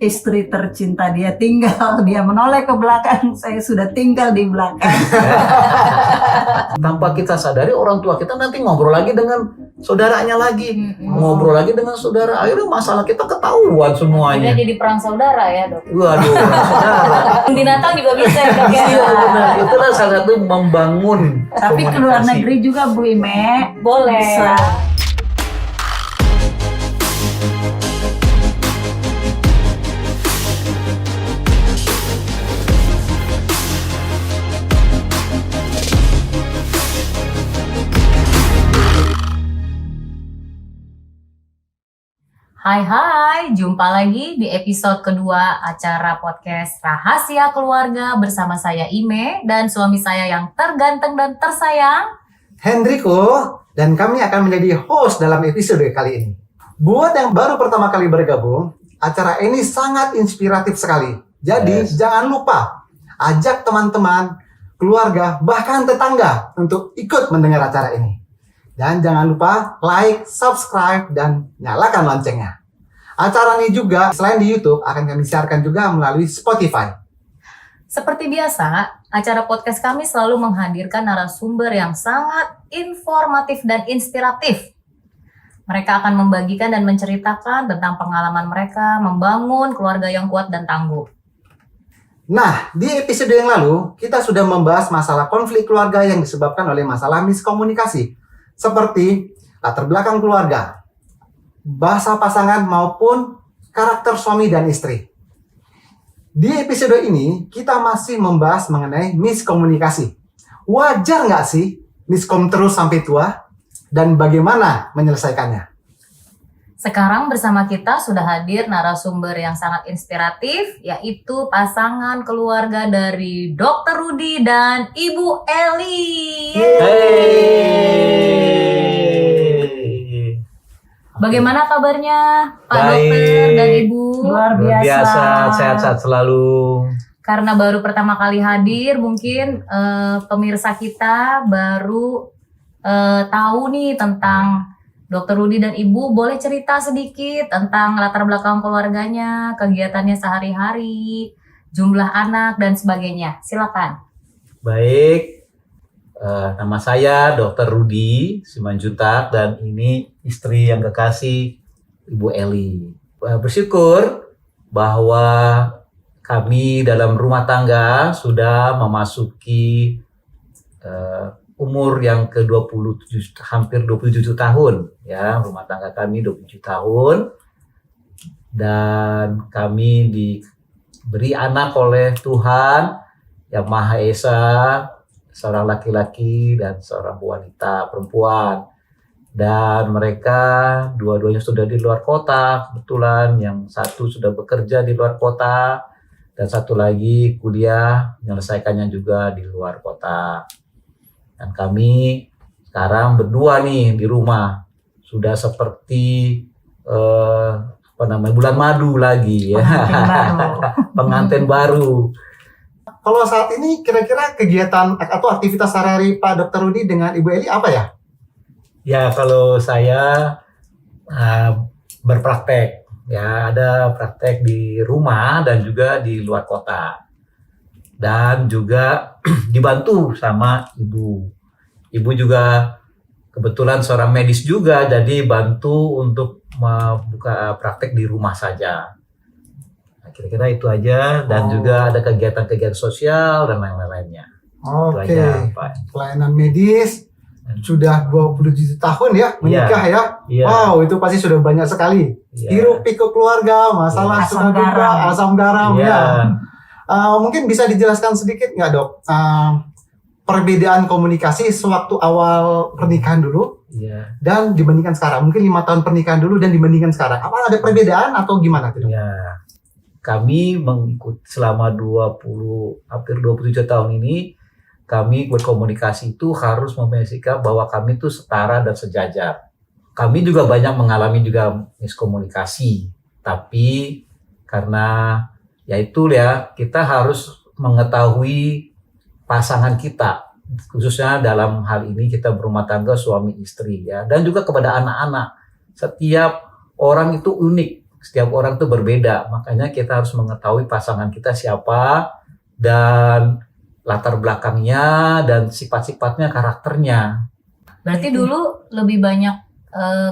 Istri tercinta dia tinggal, dia menoleh ke belakang, saya sudah tinggal di belakang. Tanpa kita sadari orang tua kita nanti ngobrol lagi dengan saudaranya lagi, ngobrol lagi dengan saudara. Akhirnya masalah kita ketahuan semuanya. Akhirnya jadi perang saudara ya, Dok. Waduh, perang saudara. Binatang juga bisa ya, Dok. Ya? Iya benar, itulah salah satu membangun Tapi komunikasi. keluar negeri juga Bu Ime. Boleh. Bisa. Hai, jumpa lagi di episode kedua acara podcast Rahasia Keluarga bersama saya Ime dan suami saya yang terganteng dan tersayang. Hendriko, dan kami akan menjadi host dalam episode kali ini. Buat yang baru pertama kali bergabung, acara ini sangat inspiratif sekali. Jadi jangan lupa ajak teman-teman, keluarga, bahkan tetangga untuk ikut mendengar acara ini. Dan jangan lupa like, subscribe, dan nyalakan loncengnya. Acara ini juga selain di YouTube akan kami siarkan juga melalui Spotify. Seperti biasa, acara podcast kami selalu menghadirkan narasumber yang sangat informatif dan inspiratif. Mereka akan membagikan dan menceritakan tentang pengalaman mereka membangun keluarga yang kuat dan tangguh. Nah, di episode yang lalu, kita sudah membahas masalah konflik keluarga yang disebabkan oleh masalah miskomunikasi. Seperti latar belakang keluarga, bahasa pasangan maupun karakter suami dan istri. Di episode ini, kita masih membahas mengenai miskomunikasi. Wajar nggak sih miskom terus sampai tua? Dan bagaimana menyelesaikannya? Sekarang bersama kita sudah hadir narasumber yang sangat inspiratif, yaitu pasangan keluarga dari Dr. Rudy dan Ibu Eli. Bagaimana kabarnya Pak Dokter dan Ibu? Luar Luar biasa, biasa. sehat-sehat selalu. Karena baru pertama kali hadir, mungkin pemirsa kita baru tahu nih tentang Dr. Rudy dan Ibu. Boleh cerita sedikit tentang latar belakang keluarganya, kegiatannya sehari-hari, jumlah anak, dan sebagainya. Silakan. Baik, nama saya Dr. Rudy Simanjuntak dan ini istri yang kekasih Ibu Eli. Bersyukur bahwa kami dalam rumah tangga sudah memasuki umur yang ke-27, hampir 27 tahun. Ya, rumah tangga kami 27 tahun. Dan kami diberi anak oleh Tuhan Yang Maha Esa, seorang laki-laki dan seorang wanita perempuan. Dan mereka dua-duanya sudah di luar kota, kebetulan yang satu sudah bekerja di luar kota dan satu lagi kuliah menyelesaikannya juga di luar kota. Dan kami sekarang berdua nih di rumah, sudah seperti bulan madu lagi ya. Pengantin baru. Kalau saat ini kira-kira kegiatan atau aktivitas sehari-hari Pak Dr. Rudy dengan Ibu Eli apa ya? Ya, kalau saya berpraktek, ya ada praktek di rumah dan juga di luar kota. Dan juga dibantu sama ibu. Ibu juga kebetulan seorang medis juga, jadi bantu untuk membuka praktek di rumah saja. Nah, kira-kira itu aja, dan juga ada kegiatan-kegiatan sosial dan lain-lainnya. Itu Oke, aja, Pak. pelayanan medis sudah 27 tahun ya menikah ya. Iya. Wow, itu pasti sudah banyak sekali. Iya. Hiruk pikuk keluarga, masalah Asam suka duka, garam. asam garam Iya. ya. Mungkin bisa dijelaskan sedikit nggak Dok? Perbedaan komunikasi sewaktu awal pernikahan dulu Iya. dan dibandingkan sekarang. Mungkin 5 tahun pernikahan dulu dan dibandingkan sekarang. Apa ada perbedaan atau gimana tuh Dok? Ya, kami mengikuti selama hampir 27 tahun ini, kami berkomunikasi itu harus memiliki sikap bahwa kami itu setara dan sejajar. Kami juga banyak mengalami juga miskomunikasi, tapi karena kita harus mengetahui pasangan kita, khususnya dalam hal ini kita berumah tangga suami istri ya, dan juga kepada anak-anak. Setiap orang itu unik, setiap orang tuh berbeda, makanya kita harus mengetahui pasangan kita siapa dan latar belakangnya dan sifat-sifatnya, karakternya. Berarti dulu lebih banyak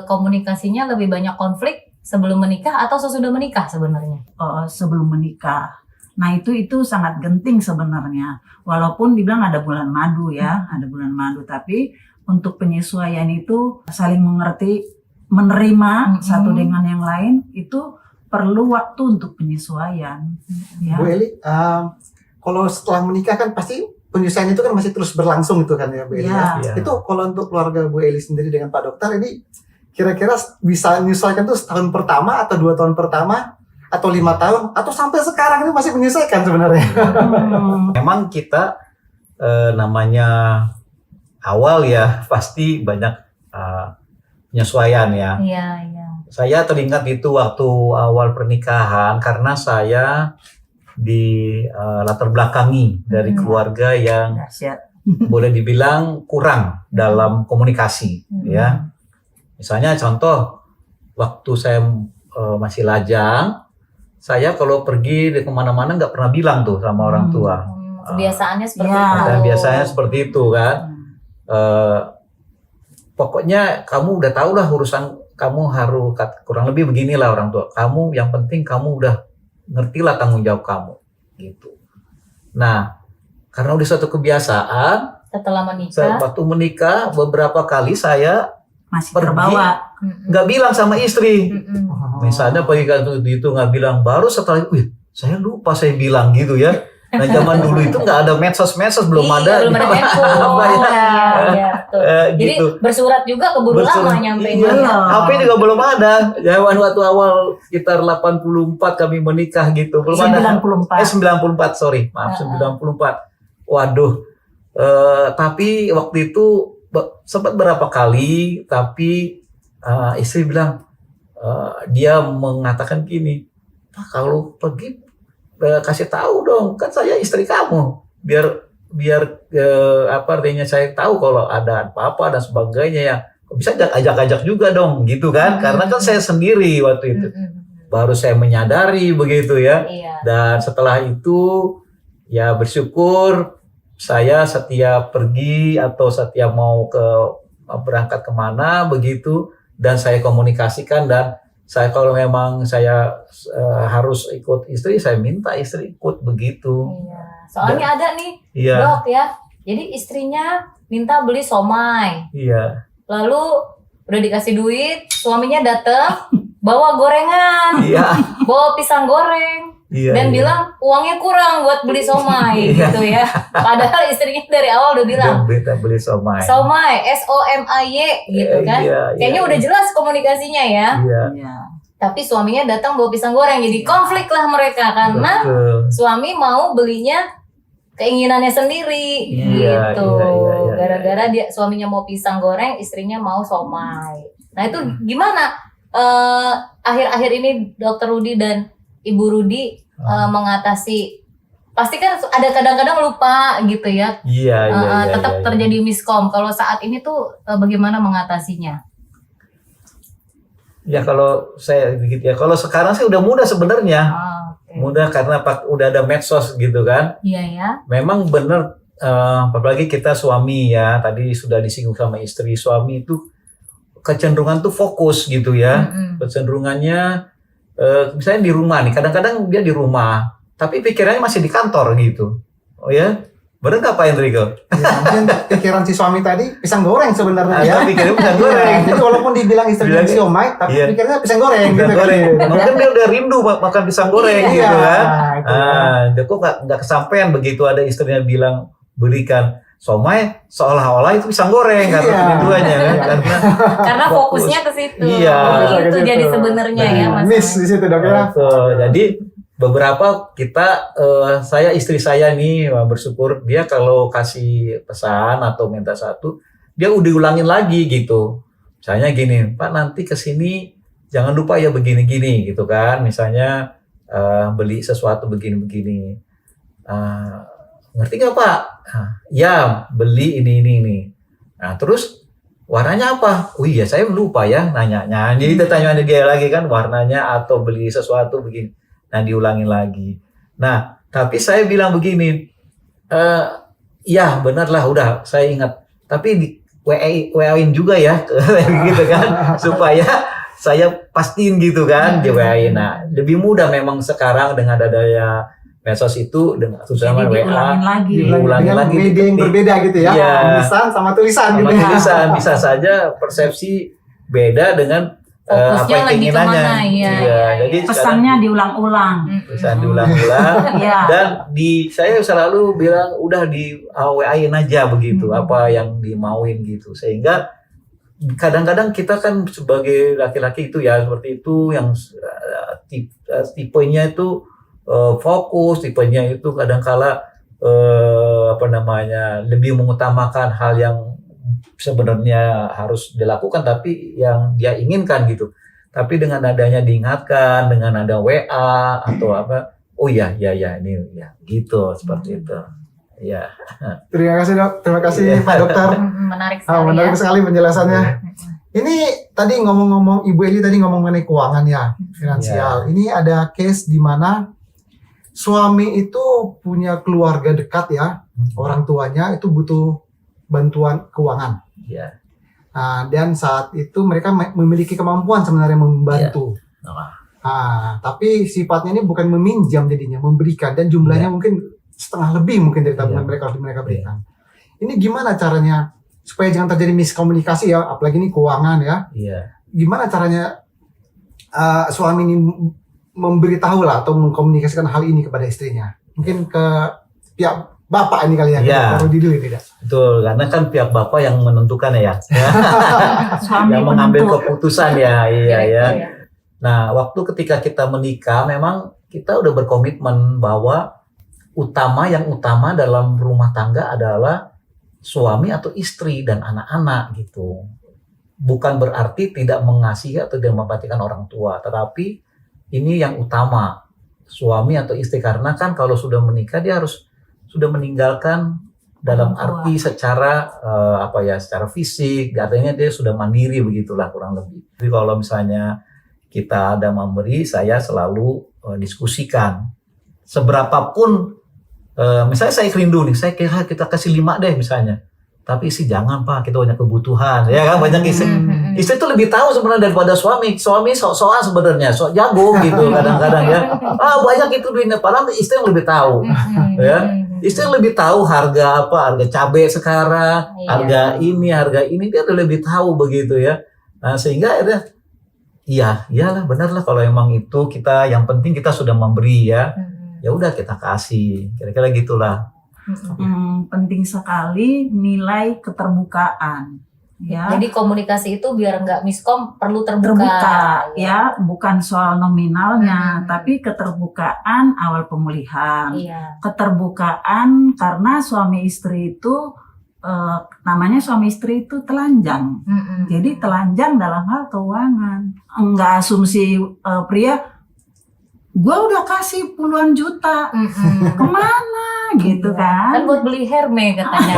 komunikasinya, lebih banyak konflik sebelum menikah atau sesudah menikah sebenarnya? Sebelum menikah. Nah itu sangat genting sebenarnya. Walaupun dibilang ada bulan madu ya, ada bulan madu, tapi untuk penyesuaian itu saling mengerti, menerima satu dengan yang lain itu perlu waktu untuk penyesuaian. Ya. Bu Eli, kalau setelah menikah kan pasti penyesuaian itu kan masih terus berlangsung itu kan ya Bu Eli. Ya. Ya. Itu kalau untuk keluarga Bu Eli sendiri dengan Pak Dokter ini kira-kira bisa menyesuaikan tuh setahun pertama atau 2 tahun pertama atau 5 tahun atau sampai sekarang ini masih menyesuaikan sebenarnya? Memang kita namanya awal ya pasti banyak penyesuaian ya. Iya, iya. Saya teringat itu waktu awal pernikahan karena saya di latar belakangi dari keluarga yang Dahsyat. boleh dibilang kurang dalam komunikasi ya. Misalnya contoh waktu saya masih lajang, saya kalau pergi di kemana-mana nggak pernah bilang tuh sama orang tua. Kebiasaannya seperti Ya. itu. Dan biasanya seperti itu kan. Pokoknya kamu udah tahu lah urusan kamu harus kurang lebih beginilah orang tua. Kamu yang penting kamu udah ngertilah tanggung jawab kamu gitu. Nah, karena udah suatu kebiasaan, Setelah menikah, waktu menikah beberapa kali saya Masih Pergi. terbawa. nggak bilang sama istri. Mm-mm. Misalnya pagi kan itu nggak bilang, baru setelah itu, saya lupa saya bilang gitu ya. Nah zaman dulu itu nggak ada medsos belum Iya, ada. belum ada handphone. Apa ya? Iya, betul. Jadi Gitu. bersurat juga keburu lama nyampe. Iya, Belum. HP juga belum ada. Zaman waktu awal sekitar 84 kami menikah gitu. Belum ada. 94. 94, sorry. Maaf, 94. Waduh. Tapi waktu itu sempat berapa kali, tapi istri bilang, dia mengatakan gini, Pak kalau pergi kasih tahu dong, kan saya istri kamu, biar apa artinya saya tahu kalau ada apa-apa dan sebagainya ya, bisa ajak-ajak juga dong gitu kan, karena kan saya sendiri waktu itu baru saya menyadari begitu ya. Iya. Dan setelah itu ya bersyukur saya setiap pergi atau setiap mau berangkat kemana begitu, dan saya komunikasikan, dan saya kalau memang saya harus ikut istri, saya minta istri ikut begitu. Iya. Soalnya ada nih, Iya, Dok ya. Jadi istrinya minta beli somai. iya, Lalu udah dikasih duit, suaminya dateng bawa gorengan, iya, bawa pisang goreng, iya. dan iya. bilang uangnya kurang buat beli somai Iya. gitu ya. Padahal istrinya dari awal udah bilang Kita beli somai. somai, SOMAY gitu kan. Iya, Kayaknya iya, udah jelas komunikasinya ya. Iya, Iya. Tapi suaminya datang bawa pisang goreng, jadi konflik lah mereka karena betul. suami mau belinya keinginannya sendiri Iya, gitu. iya, iya, iya, Gara-gara dia suaminya mau pisang goreng, istrinya mau somai. Nah itu gimana? Akhir-akhir ini Dokter Rudi dan Ibu Rudi mengatasi, pasti kan ada kadang-kadang lupa gitu ya. Iya, iya, iya, Tetap iya, terjadi miskom. Kalau saat ini tuh bagaimana mengatasinya? Ya kalau saya begitu ya. Kalau sekarang sih udah mudah sebenarnya. Oke. Mudah karena udah ada medsos gitu kan. Iya ya. Memang benar, apalagi kita suami ya, tadi sudah disinggung sama istri, suami itu kecenderungan tuh fokus gitu ya. Kecenderungannya misalnya di rumah nih, kadang-kadang dia di rumah, tapi pikirannya masih di kantor gitu. Oh ya, bener nggak Pak Enrico? Ya, mungkin pikiran si suami tadi pisang goreng sebenarnya ya. Pikirnya pisang Iya, goreng. jadi walaupun dibilang istrinya Bilang- siomay, tapi Iya. pikirnya pisang goreng Pisang gitu goreng. kan. Mungkin dia udah rindu makan pisang goreng Iya, gitu kan. itu ya. Dia kok nggak kesampaian begitu ada istrinya bilang berikan somai, seolah-olah itu pisang goreng karena Iya. keduanya kan. Iya. Karena Fokus. fokusnya ke situ. Iya. Itu Ke situ. jadi sebenarnya ya Mas. Miss di situ Dok ya. Betul. Jadi beberapa kita, saya istri saya nih bersyukur dia kalau kasih pesan atau minta satu, dia udah diulangin lagi gitu. Misalnya gini, Pak nanti kesini jangan lupa ya begini-gini gitu kan. Misalnya beli sesuatu begini-begini. Ngerti nggak Pak? Ya beli ini. Nah terus warnanya apa? Oh iya, saya lupa ya nanyanya. Jadi pertanyaan dia lagi kan, warnanya atau beli sesuatu begini. Nah, diulangi lagi. Nah, tapi saya bilang begini, ya benar lah, udah saya ingat. Tapi di WA-in juga ya, gitu kan, supaya saya pastiin gitu kan, di WA-in. Nah, lebih mudah memang sekarang dengan adanya medsos itu, dengan terutama Jadi WA. diulangin lagi. Diulangi Dengan lagi, media yang diketik. berbeda gitu ya, Iya. tulisan sama tulisan Sama gitu ya. tulisan bisa saja persepsi beda dengan apa Fokusnya yang lagi keinginannya. kemana, iya. Jadi Pesannya diulang-ulang. tulisan diulang-ulang. Iya. Dan saya selalu bilang udah di WA-in aja begitu, apa yang dimauin gitu, sehingga kadang-kadang kita kan sebagai laki-laki itu ya seperti itu, yang tipenya itu fokus, tipenya itu kadang-kala lebih mengutamakan hal yang sebenarnya harus dilakukan tapi yang dia inginkan gitu. Tapi dengan adanya diingatkan, dengan ada WA atau apa, oh ya ini ya gitu, seperti itu. Ya. Terima kasih dok, terima kasih Iya. Pak Dokter. Menarik sekali Menarik ya. sekali penjelasannya. Ini tadi ngomong-ngomong, Ibu Eli tadi ngomong mengenai keuangan ya, finansial. Ini ada case di mana suami itu punya keluarga dekat ya, orang tuanya itu butuh bantuan keuangan. Ya. Nah, dan saat itu mereka memiliki kemampuan sebenarnya membantu. Tapi sifatnya ini bukan meminjam jadinya, memberikan, dan jumlahnya mungkin setengah lebih mungkin dari tabungan mereka berikan. Ini gimana caranya supaya jangan terjadi miskomunikasi ya, apalagi ini keuangan ya. Iya. Gimana caranya suami ini memberitahu lah atau mengkomunikasikan hal ini kepada istrinya? Mungkin ke pihak bapak ini kali ya, Iya. Pak Rudi dulu tidak? Betul, karena kan pihak bapak yang menentukan ya. Suami Yang mengambil penentu. keputusan ya, iya ya. Iya. Nah, waktu ketika kita menikah memang kita udah berkomitmen bahwa yang utama dalam rumah tangga adalah suami atau istri dan anak-anak gitu. Bukan berarti tidak mengasihi atau tidak memperhatikan orang tua, tetapi ini yang utama, suami atau istri, karena kan kalau sudah menikah dia harus sudah meninggalkan dalam Orang tua. arti secara secara fisik, artinya dia sudah mandiri begitulah kurang lebih. Jadi kalau misalnya kita ada memberi, saya selalu diskusikan seberapapun. Misalnya saya kerindu nih, saya kira kita kasih 5 deh misalnya. Tapi istri jangan Pak, kita banyak kebutuhan. Ya kan, banyak istri. Istri itu lebih tahu sebenarnya daripada suami. Suami sok-sokan sebenarnya, sok jago gitu kadang-kadang ya. Banyak itu duitnya, padahal istri yang lebih tahu. Ya. Istri yang lebih tahu harga cabai sekarang, Iya. harga ini dia udah lebih tahu begitu ya. Nah, sehingga akhirnya iyalah benar lah kalau emang itu kita, yang penting kita sudah memberi ya. Ya udah kita kasih, kira-kira gitulah. Penting sekali nilai keterbukaan. Ya. Jadi komunikasi itu biar nggak miskom perlu terbuka. Terbuka ya, bukan soal nominalnya, Hmm. tapi keterbukaan awal pemulihan. Iya. Keterbukaan karena suami istri itu namanya suami istri itu telanjang. Jadi telanjang dalam hal keuangan. Enggak asumsi pria, gue udah kasih puluhan juta, kemana gitu Kan kan. buat beli Hermes katanya.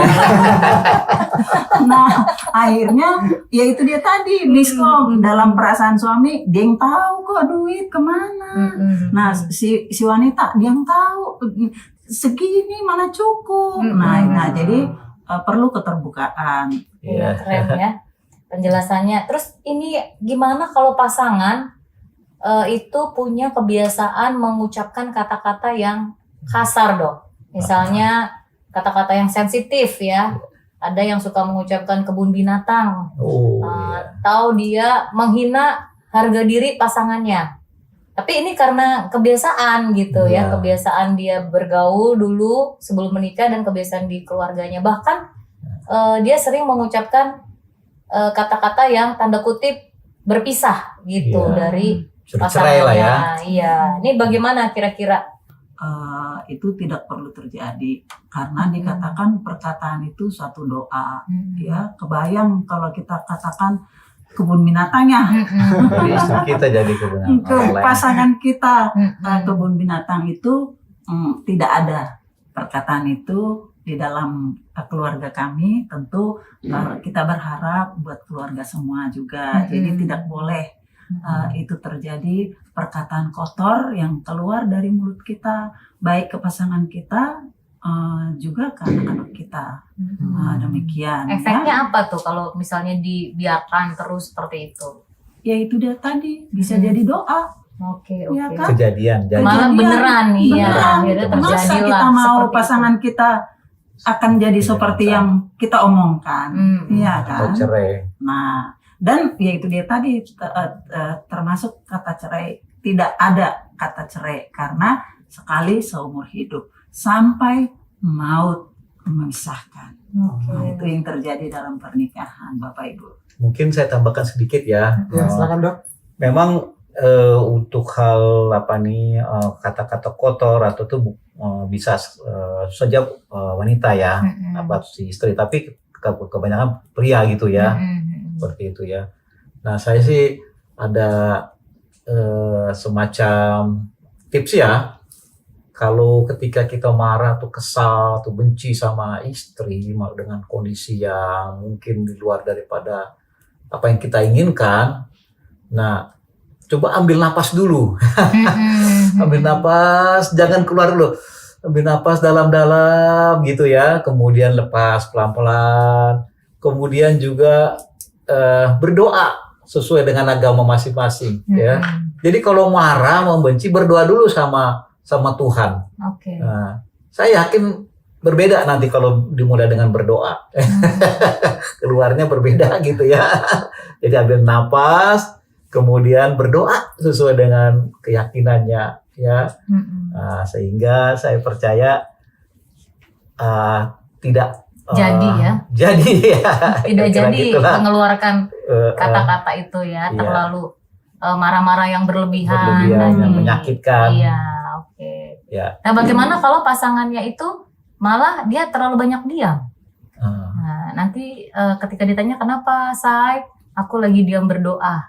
Nah akhirnya ya itu dia tadi miskom dalam perasaan suami, dia yang tahu kok duit kemana. Nah si wanita dia yang tahu segini mana cukup. Nah jadi perlu keterbukaan. Iya, keren ya penjelasannya. Terus ini gimana kalau pasangan itu punya kebiasaan mengucapkan kata-kata yang kasar dok? Misalnya kata-kata yang sensitif ya. Ada yang suka mengucapkan kebun binatang. Atau dia menghina harga diri pasangannya. Tapi ini karena kebiasaan gitu ya. Kebiasaan dia bergaul dulu sebelum menikah dan kebiasaan di keluarganya. Bahkan dia sering mengucapkan kata-kata yang tanda kutip berpisah gitu dari Cerai lah ya. Iya, ini bagaimana kira-kira? Itu tidak perlu terjadi karena dikatakan perkataan itu suatu doa. Ya, kebayang kalau kita katakan kebun binatangnya, Jadi istri kita jadi kebun ke pasangan kita kebun binatang itu tidak ada perkataan itu di dalam keluarga kami tentu kita berharap buat keluarga semua juga. Jadi tidak boleh itu terjadi perkataan kotor yang keluar dari mulut kita, baik ke pasangan kita juga ke anak-anak kita. Demikian. Efeknya apa tuh kalau misalnya dibiarkan terus seperti itu? Ya itu dia tadi bisa jadi doa. Oke, Ya oke. kan? Kejadian. Jadi Malah beneran nih ya. Beneran. Akhirnya Masa terjadilah kita mau seperti itu. pasangan kita akan jadi seperti yang kita omongkan, iya atau kan? cerai. Nah, dan ya itu dia tadi termasuk kata cerai, tidak ada kata cerai karena sekali seumur hidup sampai maut memisahkan. Nah, itu yang terjadi dalam pernikahan, Bapak Ibu. Mungkin saya tambahkan sedikit ya. Ya, silakan Dok. Memang untuk hal kata-kata kotor atau itu bisa saja wanita ya, apa si istri, tapi kebanyakan pria gitu ya, seperti itu ya. Nah saya sih ada semacam tips ya, kalau ketika kita marah atau kesal atau benci sama istri dengan kondisi yang mungkin di luar daripada apa yang kita inginkan, nah coba ambil napas dulu. Ambil napas, jangan keluar dulu. Ambil napas dalam-dalam gitu ya. Kemudian lepas pelan-pelan. Kemudian juga berdoa sesuai dengan agama masing-masing ya. Jadi kalau marah, membenci, berdoa dulu sama Tuhan. Oke. Nah, saya yakin berbeda nanti kalau dimulai dengan berdoa. Keluarnya berbeda gitu ya. Jadi ambil napas, kemudian berdoa sesuai dengan keyakinannya ya. Sehingga saya percaya tidak jadi ya. Jadi ya. Tidak jadi gitulah. mengeluarkan kata-kata itu ya, iya. terlalu marah-marah yang berlebihan yang tadi. menyakitkan. Iya, oke. Ya. Nah, bagaimana kalau pasangannya itu malah dia terlalu banyak diam? Nah, nanti ketika ditanya kenapa, Say, aku lagi diam berdoa.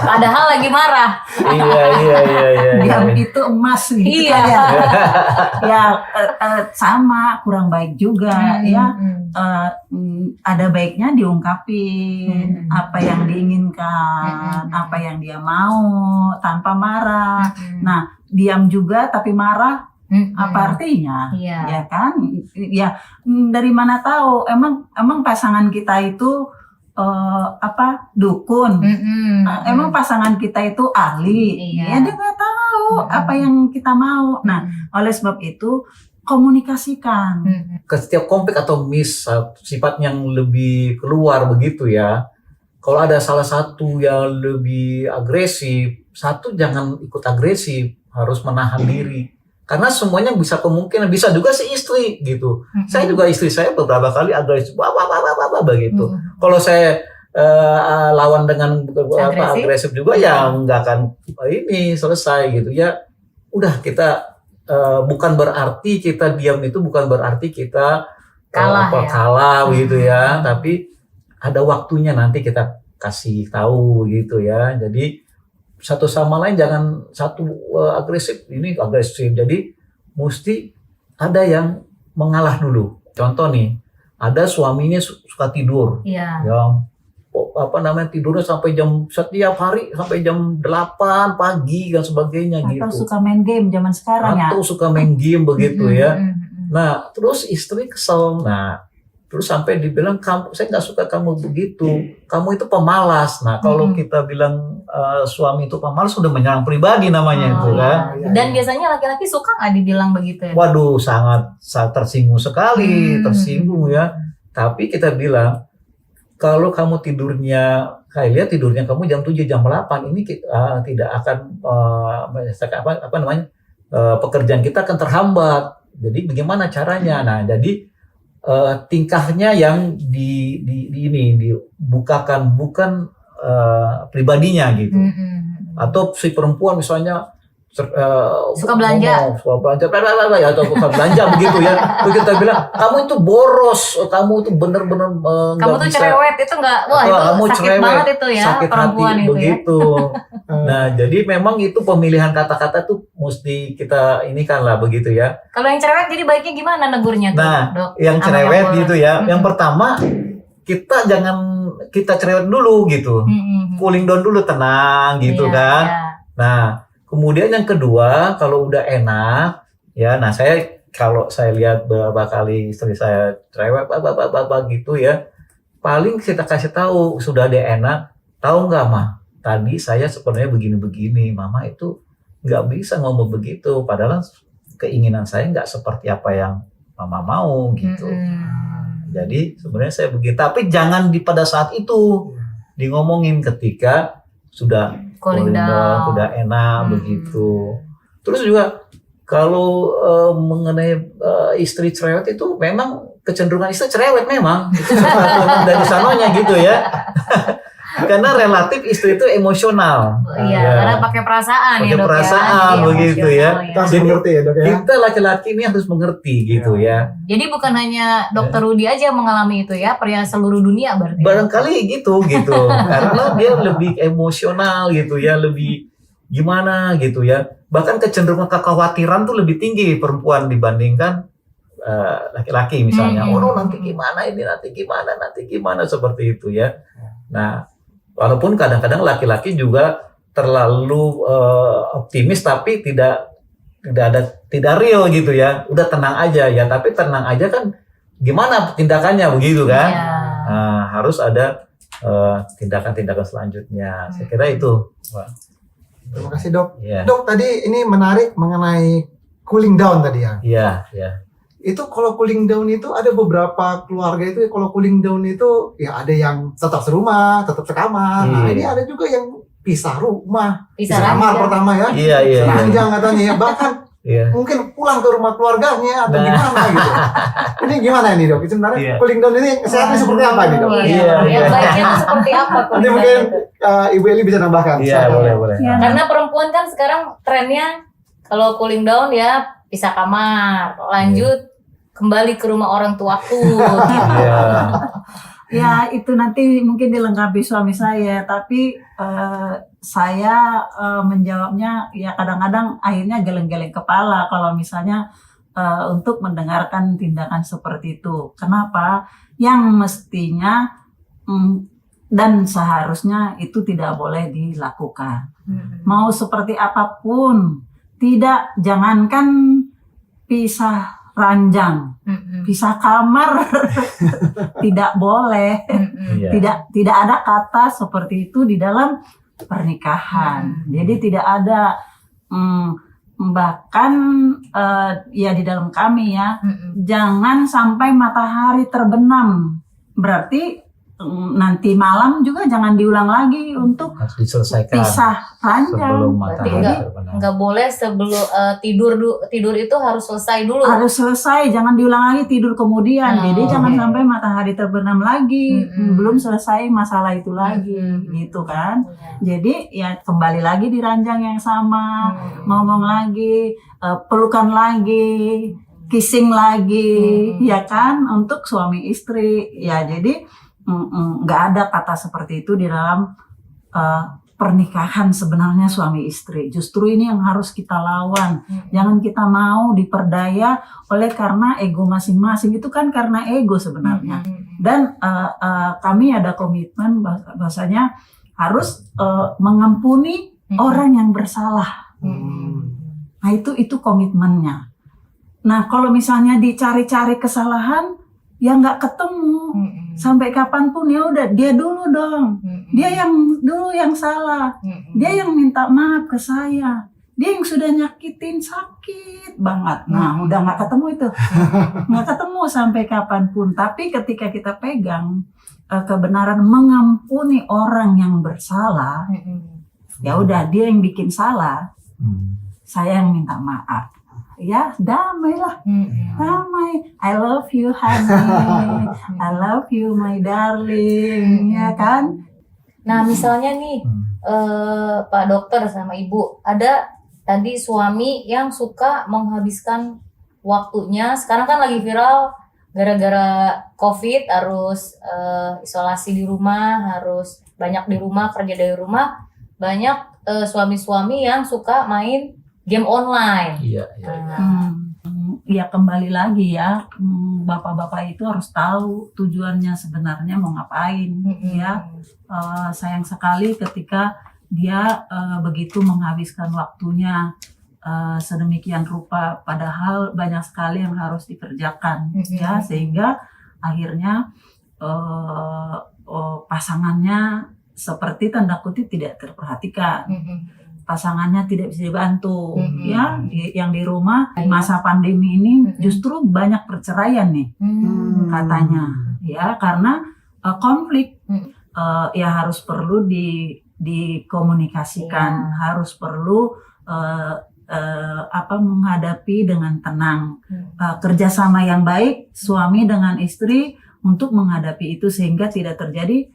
Padahal lagi marah. Iya. Diam itu emas gitu Iya. kan ya. Ya sama, kurang baik juga ya. Ada baiknya diungkapin apa yang diinginkan, apa yang dia mau tanpa marah. Nah, diam juga tapi marah, apa artinya? Iya. Ya kan? Ya dari mana tahu? Emang pasangan kita itu dukun? Emang pasangan kita itu ahli? Iya. Ya dia nggak tahu apa yang kita mau. Nah, oleh sebab itu komunikasikan. Ke setiap konflik atau sifat yang lebih keluar begitu ya. Kalau ada salah satu yang lebih agresif, satu jangan ikut agresif, harus menahan diri. Karena semuanya bisa kemungkinan, bisa juga si istri gitu. Saya juga istri saya beberapa kali agresif, begitu. Kalau saya lawan dengan agresif juga ya nggak akan ini selesai gitu ya. Udah kita bukan berarti kita diam itu bukan berarti kita kalah gitu ya. Tapi ada waktunya nanti kita kasih tahu gitu ya. Jadi satu sama lain jangan satu agresif, ini agresif. Jadi mesti ada yang mengalah dulu. Contoh nih, ada suaminya suka tidur. Iya. Yang tidurnya sampai setiap hari sampai jam 8 pagi dan sebagainya Atau gitu. suka main game zaman sekarang ya. Atau suka main game begitu ya. Nah, terus istri kesel. Nah, terus sampai dibilang, saya nggak suka kamu begitu, kamu itu pemalas. Nah kalau kita bilang suami itu pemalas, sudah menyerang pribadi namanya itu kan. Dan biasanya laki-laki suka nggak dibilang begitu ya? Waduh, sangat tersinggung sekali, tersinggung ya. Tapi kita bilang, kalau kamu tidurnya kamu jam 7 jam 8, ini tidak akan pekerjaan kita akan terhambat. Jadi bagaimana caranya? Nah jadi tingkahnya yang dibukakan, bukan pribadinya gitu. Atau si perempuan misalnya Suka belanja. suka belanja, ya atau suka belanja begitu ya. Terus kita bilang kamu itu boros, kamu itu bener-bener Kamu tuh cerewet itu nggak, wah Atau itu kamu sakit cerewet, banget itu ya sakit perempuan hati itu begitu. ya. Nah, jadi memang itu pemilihan kata-kata tuh mesti kita ini kan lah begitu ya. Kalau yang cerewet jadi baiknya gimana negurnya tuh, Nah, Dok? yang Sama cerewet boros. gitu ya. Mm-mm. Yang pertama kita cerewet dulu gitu. Mm-mm. Cooling down dulu, tenang gitu Iya, kan. iya. Nah, kemudian yang kedua, kalau udah enak, ya, nah kalau saya lihat beberapa kali istri saya cerewet, gitu ya, paling kita kasih tahu sudah dia enak, tahu nggak mah? Tadi saya sebenarnya begini-begini, mama itu nggak bisa ngomong begitu, padahal keinginan saya nggak seperti apa yang mama mau gitu. Mm-mm. Jadi sebenarnya saya begitu, tapi jangan pada saat itu di ngomongin ketika sudah Cooling down. sudah enak begitu. Terus juga kalau mengenai istri cerewet itu memang kecenderungan istri cerewet memang dari sanonya gitu ya. Karena relatif istri itu emosional. Iya, Ya. karena pakai perasaan Pakai ya, Dok, perasaan, ya. Jadi begitu emosional, ya. Kita harus mengerti ya dok ya. Kita laki-laki ini harus mengerti gitu ya. Jadi bukan hanya Dokter Rudi aja yang mengalami itu ya, pria seluruh dunia berarti. Barangkali gitu karena dia lebih emosional gitu ya, lebih gimana gitu ya, bahkan kecenderungan kekhawatiran tuh lebih tinggi perempuan dibandingkan laki-laki misalnya. Oh nanti gimana ini, nanti gimana seperti itu ya. Nah, walaupun kadang-kadang laki-laki juga terlalu optimis tapi tidak real gitu ya, udah tenang aja ya, tapi tenang aja kan gimana tindakannya begitu kan. Iya. Nah, harus ada tindakan-tindakan selanjutnya. Saya kira itu. Wah, Terima kasih dok. ya, Dok tadi ini menarik mengenai cooling down tadi ya. ya. Itu kalau cooling down itu ada beberapa keluarga itu kalau cooling down itu ya ada yang tetap serumah, tetap sekamar. Nah, Iya. ini ada juga yang pisah rumah, Pisah kamar ranjang. pertama ya. Iya. Ranjang katanya ya, bahkan Iya. mungkin pulang ke rumah keluarganya atau Nah. gimana gitu. Ini gimana ini dok? Itu sebenarnya Iya. cooling down ini sehatnya seperti apa nih dok? Iya, Iya. yang baiknya itu seperti apa? Nanti mungkin Ibu Eli bisa nambahkan. Iya, Silakan. boleh. Ya. Karena perempuan kan sekarang trennya kalau cooling down ya pisah kamar, lanjut kembali ke rumah orang tuaku. Iya. Ya itu nanti mungkin dilengkapi suami saya, tapi saya menjawabnya ya kadang-kadang akhirnya geleng-geleng kepala kalau misalnya untuk mendengarkan tindakan seperti itu. Kenapa? Yang mestinya dan seharusnya itu tidak boleh dilakukan. Mau seperti apapun, jangankan pisah ranjang, pisah kamar tidak boleh. Iya. Tidak ada kata seperti itu di dalam pernikahan. Jadi tidak ada bahkan ya di dalam kami ya, jangan sampai matahari terbenam. Berarti nanti malam juga jangan diulang lagi untuk Harus diselesaikan pisah ranjang. sebelum Berarti matahari terbenam. nggak boleh sebelum tidur itu harus selesai dulu. Harus selesai, jangan diulang lagi tidur kemudian. Oh, Jadi jangan oke. sampai matahari terbenam lagi, belum selesai masalah itu lagi, gitu kan. Iya. Jadi ya kembali lagi di ranjang yang sama, ngomong lagi, pelukan lagi, kissing lagi, ya kan, untuk suami istri. Ya jadi nggak ada kata seperti itu di dalam pernikahan sebenarnya suami istri. Justru ini yang harus kita lawan. Jangan kita mau diperdaya oleh karena ego masing-masing. Itu kan karena ego sebenarnya. Dan kami ada komitmen bahasanya harus mengampuni orang yang bersalah. Nah itu komitmennya. Nah kalau misalnya dicari-cari kesalahan, ya nggak ketemu. Sampai kapanpun ya udah dia dulu dong. Dia yang dulu yang salah. Dia yang minta maaf ke saya. Dia yang sudah nyakitin, sakit banget. Nah udah nggak ketemu itu. Nggak ketemu sampai kapanpun. Tapi ketika kita pegang kebenaran mengampuni orang yang bersalah, ya udah dia yang bikin salah, saya yang minta maaf. Ya damailah, damai. I love you honey, I love you my darling, ya kan? Nah misalnya nih Pak Dokter sama Ibu ada tadi suami yang suka menghabiskan waktunya, sekarang kan lagi viral gara-gara COVID, harus isolasi di rumah, harus banyak di rumah, kerja dari rumah, banyak suami-suami yang suka main game online. Iya. Ya kembali lagi ya, bapak-bapak itu harus tahu tujuannya sebenarnya mau ngapain ya. Sayang sekali ketika dia begitu menghabiskan waktunya sedemikian rupa, padahal banyak sekali yang harus dikerjakan ya, sehingga akhirnya pasangannya seperti tanda kutip tidak terperhatikan, pasangannya tidak bisa dibantu ya. Yang di rumah masa pandemi ini justru banyak perceraian nih katanya ya, karena konflik ya harus perlu dikomunikasikan, harus perlu menghadapi dengan tenang, kerjasama yang baik suami dengan istri untuk menghadapi itu sehingga tidak terjadi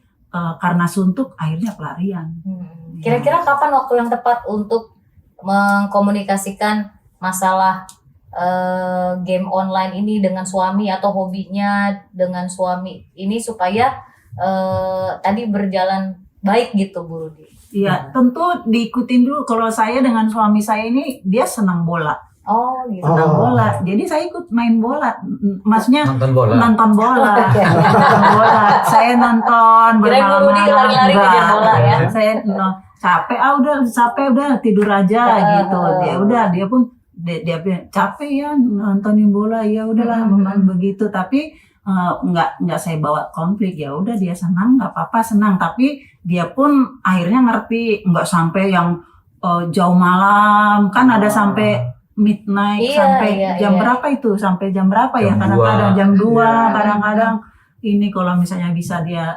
karena suntuk akhirnya pelarian. Kira-kira kapan waktu yang tepat untuk mengkomunikasikan masalah game online ini dengan suami atau hobinya dengan suami ini supaya tadi berjalan baik gitu, Bu Rudi? Iya, tentu diikutin dulu. Kalau saya dengan suami saya ini, dia senang bola. Oh, gitu. Senang bola. Jadi saya ikut main bola. Maksudnya Nonton bola. nonton bola. Nonton bola. Saya nonton Kirain Bu Rudi lari-lari kejar bola ya. Saya capek, udah tidur aja gitu. Dia pun capek ya nontonin bola, ya udahlah memang begitu. Tapi nggak saya bawa konflik, ya udah dia senang nggak apa-apa, senang, tapi dia pun akhirnya ngerti, nggak sampai yang jauh malam kan, ada sampai midnight, sampai jam berapa itu, sampai jam berapa ya, kadang-kadang jam 2, kadang-kadang ini kalau misalnya bisa dia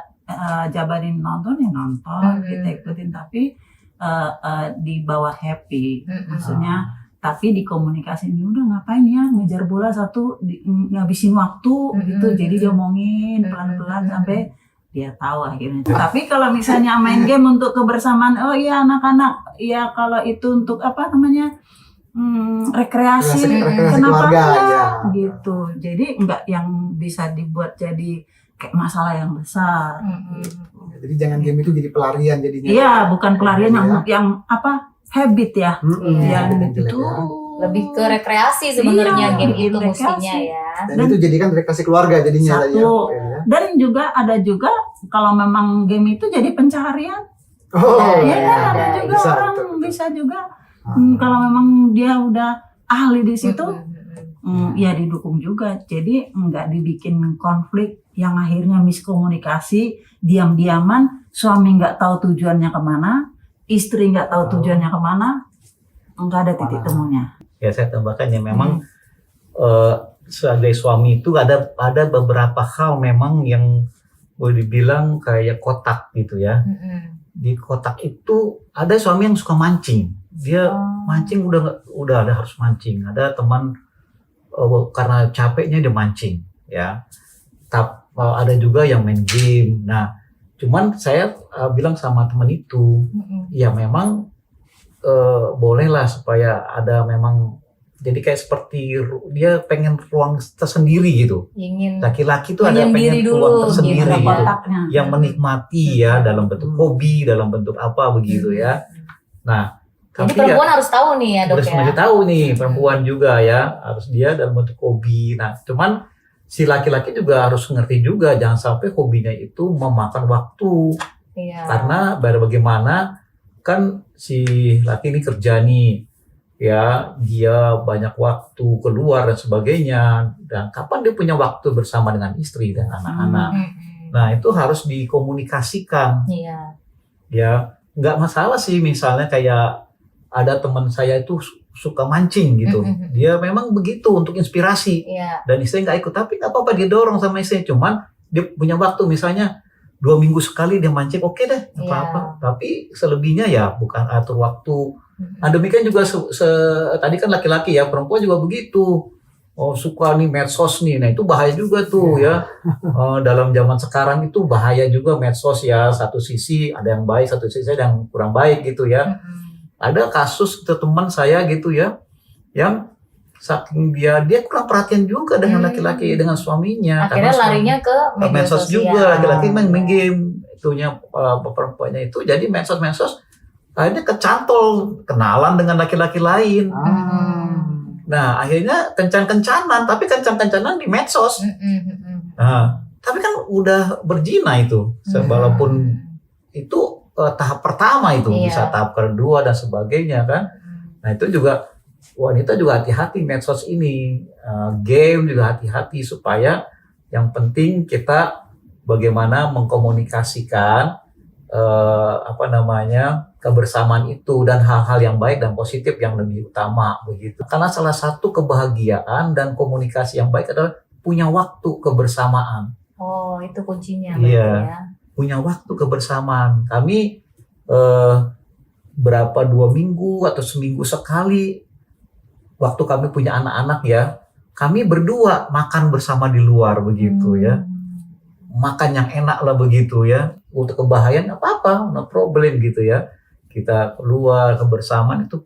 jabarin nonton ya nonton, kita ikutin, tapi di bawah happy, maksudnya. Tapi dikomunikasiin, udah ngapain ya ngejar bola satu, ngabisin waktu gitu. Jadi diomongin pelan-pelan sampai dia tahu akhirnya. Tapi kalau misalnya main game untuk kebersamaan, oh iya anak-anak, ya kalau itu untuk rekreasi, kenapa keluarga, enggak ya. gitu. Jadi enggak yang bisa dibuat jadi kayak masalah yang besar. Gitu. Jadi jangan game itu jadi pelarian jadinya. Iya, bukan pelarian yang habit ya. Yang itu lebih ke rekreasi sebenarnya, game itu rekreasi. mestinya ya. Dan itu jadikan rekreasi keluarga jadinya. Satu. Ya. Dan juga ada kalau memang game itu jadi pencaharian. Oh, Ya kan, ada juga bisa, orang betul. bisa juga. Kalau memang dia udah ahli di situ, ya didukung juga. Jadi nggak dibikin konflik yang akhirnya miskomunikasi, diam-diaman, suami nggak tahu tujuannya kemana, istri nggak tahu tujuannya kemana, nggak ada titik temunya. Ya saya tambahkan ya, memang sebagai suami itu ada beberapa hal memang yang boleh dibilang kayak kotak gitu ya. Di kotak itu ada suami yang suka mancing. Dia mancing udah ada, harus mancing. Ada teman karena capeknya dia mancing ya. Ada juga yang main game. Nah, cuman saya bilang sama teman itu, ya memang bolehlah supaya ada memang, jadi kayak seperti dia pengen ruang tersendiri gitu. Ingin Laki-laki tuh ada pengen ruang tersendiri gitu. gitu, yang menikmati ya dalam bentuk hobi, dalam bentuk apa begitu ya. Nah, jadi tapi perempuan harus tahu nih ya, Dok ya. harus tahu nih, perempuan juga ya, harus dia dalam bentuk hobi. Nah, cuman si laki-laki juga harus ngerti juga, jangan sampai hobinya itu memakan waktu. Iya. Karena bagaimana kan si laki ini kerja nih, ya dia banyak waktu keluar dan sebagainya, dan kapan dia punya waktu bersama dengan istri dan anak-anak. Nah, itu harus dikomunikasikan. Iya. Ya, nggak masalah sih, misalnya kayak ada teman saya itu suka mancing gitu. Dia memang begitu untuk inspirasi. Iya. Dan istri nggak ikut, tapi nggak apa-apa, dia dorong sama istri. Cuman dia punya waktu, misalnya 2 minggu sekali dia mancing, oke deh, nggak apa-apa. Tapi selebihnya ya bukan atur waktu. Nah, demikian juga tadi kan laki-laki ya, perempuan juga begitu. Oh, suka nih medsos nih, nah itu bahaya juga tuh ya. Dalam zaman sekarang itu bahaya juga medsos ya. Satu sisi ada yang baik, satu sisi ada yang kurang baik gitu ya. Ada kasus itu teman saya gitu ya, yang saking dia kurang perhatian juga dengan laki-laki, dengan suaminya. Akhirnya karena larinya ke ke media medsos sosial. juga, laki-laki main game itunya, perempuannya itu, jadi medsos akhirnya kecantol kenalan dengan laki-laki lain. Nah akhirnya kencan-kencanan, tapi kencan-kencanan di medsos. Nah, tapi kan udah berzina itu, walaupun itu tahap pertama itu, Iya. bisa tahap kedua dan sebagainya kan. Nah itu juga wanita juga hati-hati medsos ini, game juga hati-hati, supaya yang penting kita bagaimana mengkomunikasikan kebersamaan itu dan hal-hal yang baik dan positif yang lebih utama begitu. Karena salah satu kebahagiaan dan komunikasi yang baik adalah punya waktu kebersamaan. Oh, itu kuncinya Iya. berarti ya. Punya waktu kebersamaan. Kami 2 minggu atau seminggu sekali, waktu kami punya anak-anak ya, kami berdua makan bersama di luar begitu ya. Makan yang enak lah begitu ya. Untuk kebahagiaan apa-apa, no problem gitu ya. Kita keluar kebersamaan itu,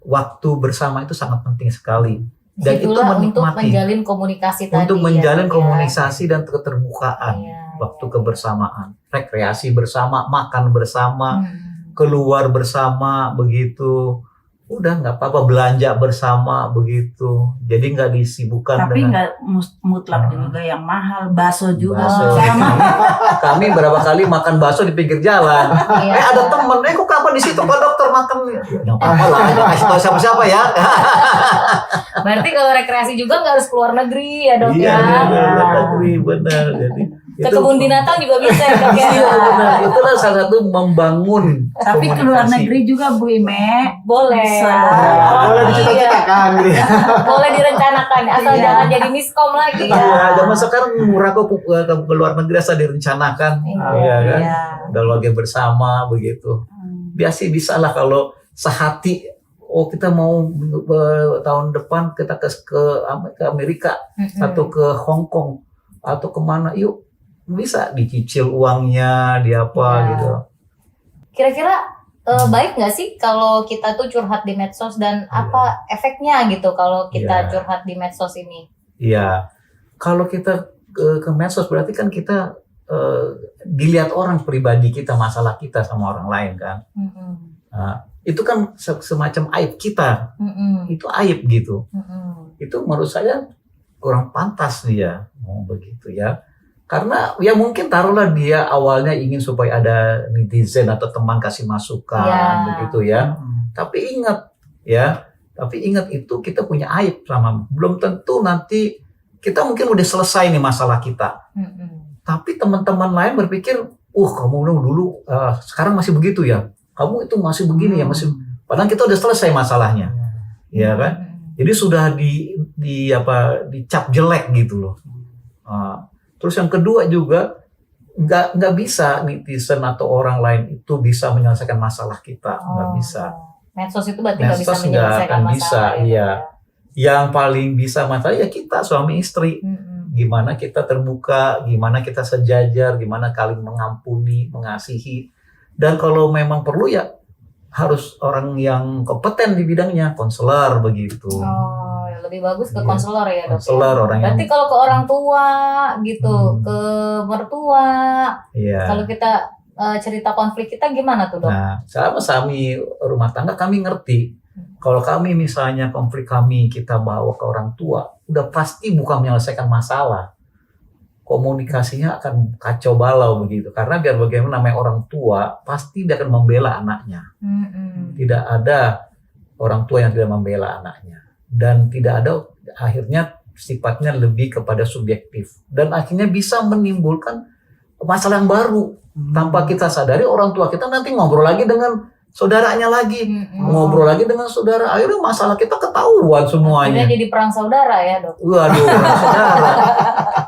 waktu bersama itu sangat penting sekali. Dan itu Itulah untuk menikmati. menjalin komunikasi tadi. Untuk menjalin ya. komunikasi dan keterbukaan. Iya, Waktu kebersamaan, rekreasi bersama, makan bersama, Hmm. keluar bersama begitu. Udah nggak apa-apa, belanja bersama begitu. Jadi nggak disibukkan Tapi dengan nggak mutlak juga yang mahal, bakso juga bakso. sama. Kami berapa kali makan bakso di pinggir jalan. Iya. Ada temen, kok kapan di situ Pak Dokter makan? Ya nggak apa-apa lah, jangan kasih tahu siapa-siapa ya. Berarti kalau rekreasi juga nggak harus keluar negeri ya dok Iya, ya. benar. Jadi Ke kebun binatang juga bisa ya dok ya. Iya benar, itulah salah satu membangun. Tapi keluar komunikasi. negeri juga Bu Ime. Boleh. Bisa. Boleh Iya. dicita-citakan gitu ya. Boleh direncanakan asal Iya. jangan jadi miskom lagi ya. Iya, zaman sekarang murah kok ke luar negeri asal direncanakan. Iya kan? Iya. Udah lagi bersama begitu. Biasa bisa lah kalau sehati. Oh kita mau tahun depan kita ke Amerika atau ke Hong Kong atau kemana, yuk bisa dicicil uangnya, di apa Iya. gitu. Kira-kira baik nggak sih kalau kita tuh curhat di medsos dan apa efeknya gitu kalau kita Iya. curhat di medsos ini? Iya, kalau kita ke medsos berarti kan kita dilihat orang pribadi kita, masalah kita sama orang lain kan. Mm-mm. Nah, itu kan semacam aib kita, Mm-mm. itu aib gitu. Mm-mm. Itu menurut saya kurang pantas dia mau begitu ya. Karena ya mungkin taruhlah dia awalnya ingin supaya ada netizen atau teman kasih masukan Ya. begitu ya. Tapi ingat itu kita punya aib sama, belum tentu nanti kita mungkin udah selesai nih masalah kita. Mm-mm. Tapi teman-teman lain berpikir, kamu dulu sekarang masih begitu ya. Kamu itu masih begini ya, masih. Padahal kita udah selesai masalahnya, ya kan? Mm-mm. Jadi sudah dicap jelek gitu loh. Terus yang kedua juga nggak bisa netizen atau orang lain itu bisa menyelesaikan masalah kita, nggak bisa. Medsos itu berarti nggak bisa Medsos nggak menyelesaikan akan masalah. bisa, ya, iya. Dok, Yang paling bisa masalah ya kita suami istri. ya? Mm-mm. Gimana kita terbuka, gimana kita sejajar, gimana saling mengampuni, mengasihi. Dan kalau memang perlu ya harus orang yang kompeten di bidangnya, konselor begitu. Oh, ya lebih bagus ke Iya. konselor ya dok. Konselor ya? orang Berarti yang kalau ke orang tua gitu, Hmm. ke mertua, iya. kalau kita cerita konflik kita gimana tuh dok? Nah, sama suami rumah tangga kami ngerti. Kalau kami misalnya konflik kami kita bawa ke orang tua, udah pasti bukan menyelesaikan masalah. Komunikasinya akan kacau balau begitu. Karena biar bagaimana namanya orang tua, pasti dia akan membela anaknya. Mm-mm. Tidak ada orang tua yang tidak membela anaknya. Dan tidak ada, akhirnya sifatnya lebih kepada subjektif. Dan akhirnya bisa menimbulkan masalah yang baru. Tanpa kita sadari orang tua kita nanti ngobrol lagi dengan saudaranya lagi. Mm-mm. Ngobrol lagi dengan saudara. Akhirnya masalah kita ketahuan Akhirnya semuanya. jadi perang saudara ya dok. Waduh, orang saudara.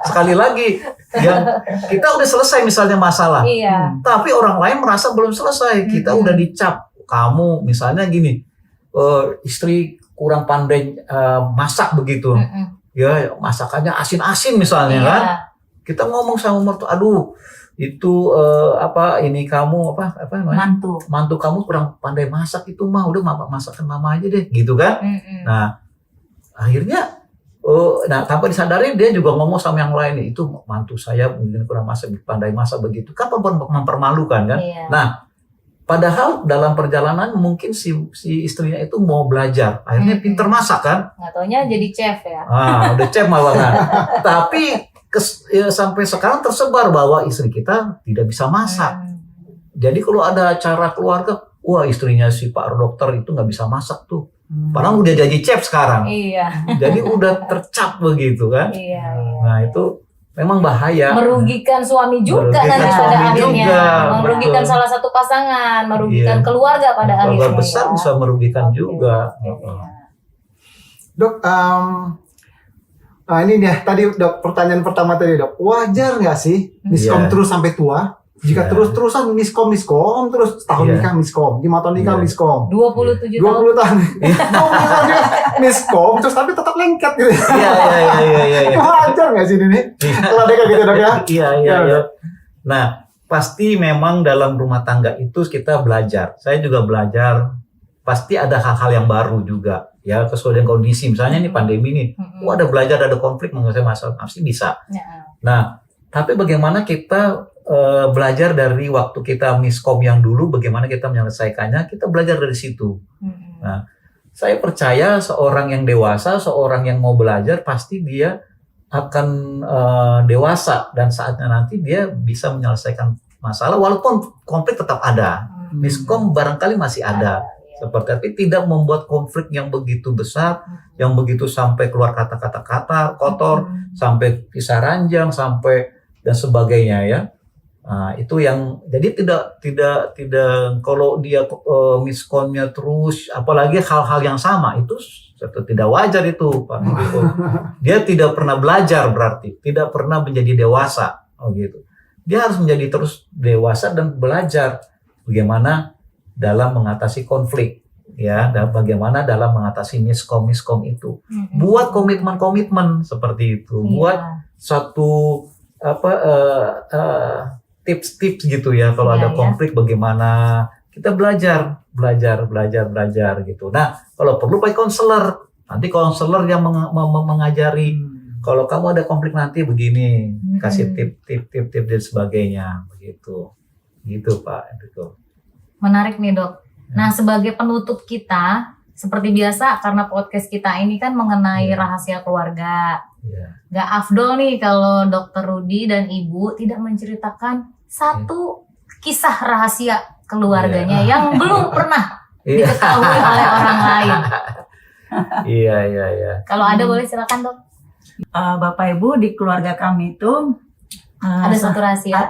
Sekali lagi, yang kita udah selesai misalnya masalah. Iya. Tapi orang lain merasa belum selesai. Kita Mm-mm. udah dicap. Kamu misalnya gini, istri kurang pandai masak begitu. Mm-mm. Ya masakannya asin-asin misalnya Iya. kan. Kita ngomong sama mertua, aduh itu ini kamu apa namanya? Mantu kamu kurang pandai masak itu mah, udah masakan mama aja deh gitu kan. Nah akhirnya tanpa disadari dia juga ngomong sama yang lain, itu mantu saya mungkin kurang pandai masak begitu kan, mempermalukan kan. Nah padahal dalam perjalanan mungkin si istrinya itu mau belajar, akhirnya pinter masak kan. Nggak taunya jadi chef ya. Udah chef malah kan. Tapi sampai sekarang tersebar bahwa istri kita tidak bisa masak. Jadi kalau ada acara keluarga, wah istrinya si Pak Dokter itu nggak bisa masak tuh. Padahal udah jadi chef sekarang. Iya. Jadi udah tercap begitu kan. Iya. Nah itu memang bahaya. Merugikan suami juga nanti pada akhirnya. Merugikan salah satu pasangan, merugikan keluarga pada akhirnya. Keluarga besar bisa merugikan juga. Dok, ini dia tadi Dok, pertanyaan pertama tadi Dok, wajar nggak sih miskom terus sampai tua? Jika terus-terusan miskom terus setahun nikah miskom, 5 tahun nikah miskom, 27 tahun miskom terus tapi tetap lengket gitu. Iya. Wajar nggak sih ini? Kalau ada kayak gitu Dok ya? Iya. Nah pasti memang dalam rumah tangga itu kita belajar. Saya juga belajar. Pasti ada hal-hal yang baru juga ya, sesuai dengan kondisi. Misalnya nih pandemi nih, ada belajar, ada konflik mengenai masalah, pasti bisa. Nah, tapi bagaimana kita belajar dari waktu kita miskom yang dulu, bagaimana kita menyelesaikannya, kita belajar dari situ. Nah, saya percaya seorang yang dewasa, seorang yang mau belajar, pasti dia akan dewasa, dan saatnya nanti dia bisa menyelesaikan masalah, walaupun konflik tetap ada. Miskom barangkali masih ada. Tapi tidak membuat konflik yang begitu besar, yang begitu sampai keluar kata-kata kotor, sampai pisah ranjang, sampai dan sebagainya ya. Nah, itu yang jadi tidak kalau dia miskomnya terus, apalagi hal-hal yang sama, itu tidak wajar itu Pak. Dia tidak pernah belajar, berarti tidak pernah menjadi dewasa. Gitu. Dia harus menjadi terus dewasa dan belajar bagaimana dalam mengatasi konflik ya, dan bagaimana dalam mengatasi miskom itu. Buat komitmen seperti itu. Buat satu tips-tips gitu ya, kalau ada konflik bagaimana kita belajar gitu. Nah, kalau perlu pakai konselor. Nanti konselor yang mengajari. Kalau kamu ada konflik nanti begini, kasih tip dan sebagainya begitu. Gitu Pak. Gitu. Menarik nih Dok. Nah sebagai penutup kita, seperti biasa karena podcast kita ini kan mengenai rahasia keluarga. Gak afdol nih kalau Dokter Rudi dan Ibu tidak menceritakan satu kisah rahasia keluarganya yang belum pernah diketahui oleh orang lain. Iya. Kalau ada boleh silakan Dok. Bapak Ibu, di keluarga kami itu ada satu rahasia.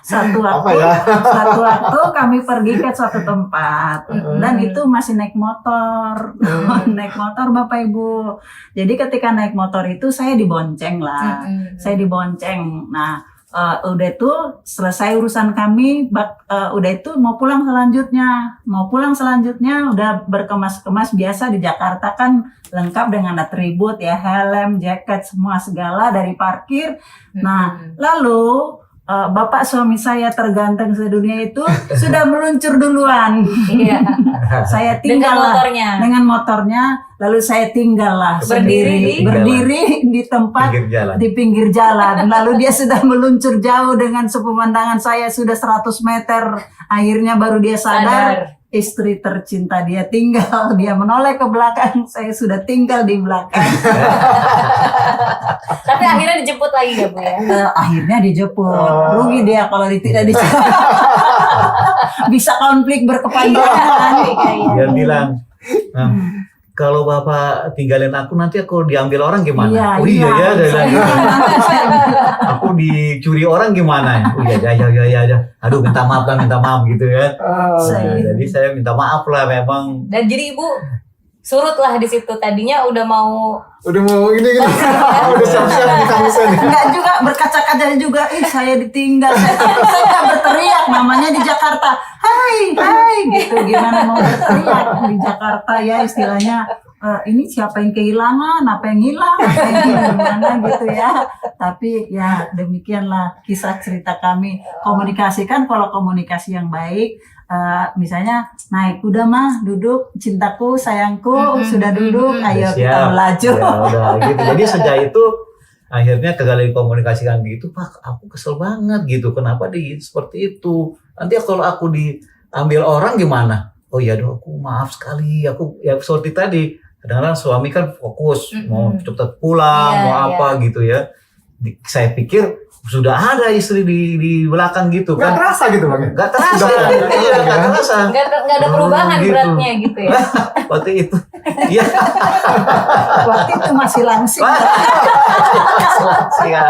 Satu waktu kami pergi ke suatu tempat dan itu masih naik motor, Bapak Ibu. Jadi ketika naik motor itu saya dibonceng lah, Nah, udah itu selesai urusan kami, udah itu mau pulang selanjutnya udah berkemas-kemas biasa di Jakarta kan lengkap dengan atribut ya, helm, jaket, semua segala dari parkir. Nah, lalu bapak suami saya terganteng sedunia itu sudah meluncur duluan. Saya tinggal dengan motornya, lalu saya tinggal lah berdiri di tempat di pinggir jalan. Lalu dia sudah meluncur jauh dengan sepemandangan saya sudah 100 meter. Akhirnya baru dia sadar. Istri tercinta dia tinggal, dia menoleh ke belakang, saya sudah tinggal di belakang. Tapi akhirnya dijemput lagi ya Bu ya? Akhirnya dijemput, rugi dia kalau tidak dijemput. Bisa konflik berkepanjangan. Dia bilang, kalau Bapak tinggalin aku nanti aku diambil orang gimana? Iya. Aku dicuri orang gimana? Ya. Aduh minta maaf gitu ya. Jadi saya minta maaf lah memang. Dan jadi Ibu surut lah di situ. Tadinya udah mau ini udah siap-siap di kamusan. Enggak juga berkaca-kaca juga. Saya ditinggal. Saya nggak berteriak, namanya di Jakarta. Hai gitu, gimana mau berteriak di Jakarta ya, istilahnya ini siapa yang kehilangan, apa yang hilang, apa yang gimana gitu ya. Tapi ya demikianlah kisah cerita kami. Komunikasikan, kalau komunikasi yang baik, misalnya naik kuda mah, duduk, cintaku, sayangku, sudah duduk, ayo Siap. kita melaju. Ya udah gitu. Jadi sejak itu akhirnya kegagalan komunikasikan gitu, Pak, aku kesel banget gitu. Kenapa seperti itu? Nanti kalau aku diambil orang gimana? Oh iya dong, aku maaf sekali. Aku ya seperti tadi. Kadang-kadang suami kan fokus mau cepet pulang, Iya, mau iya. apa gitu ya. Saya pikir sudah ada istri di belakang gitu Nggak kan. terasa gitu Bang. Gak terasa, Sudah ada, iya gak terasa. Nggak ada perubahan Gitu. beratnya gitu ya. Waktu itu, iya. Waktu itu masih langsing. Iya,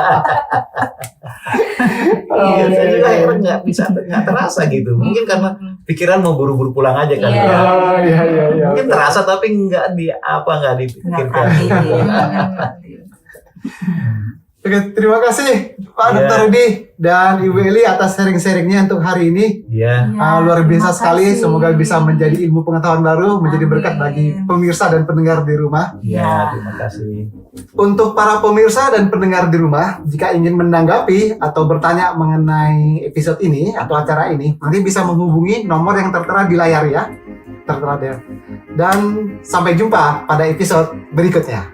Iya, saya iya, juga iya. akhirnya nggak terasa gitu. Mungkin karena pikiran mau buru-buru pulang aja kan. Iya. Oh, iya. Mungkin terasa tapi nggak Nggak dipikirkan. perhatiin, nggak perhatiin. Oke, terima kasih Pak Iya. Dr. Rudi dan Ibu Eli atas sharing-sharingnya untuk hari ini. Iya. Luar biasa terima sekali, kasih. semoga bisa menjadi ilmu pengetahuan baru, menjadi berkat Amin. bagi pemirsa dan pendengar di rumah. Iya, terima kasih. Untuk para pemirsa dan pendengar di rumah, jika ingin menanggapi atau bertanya mengenai episode ini atau acara ini, nanti bisa menghubungi nomor yang tertera di layar ya. Tertera there. Dan sampai jumpa pada episode berikutnya.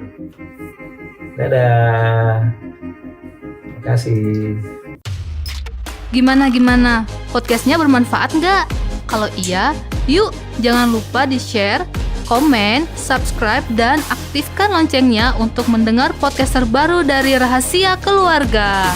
Dadah. Terima kasih. Gimana? Podcastnya bermanfaat nggak? Kalau iya, yuk jangan lupa di-share, komen, subscribe, dan aktifkan loncengnya untuk mendengar podcast terbaru dari Rahasia Keluarga.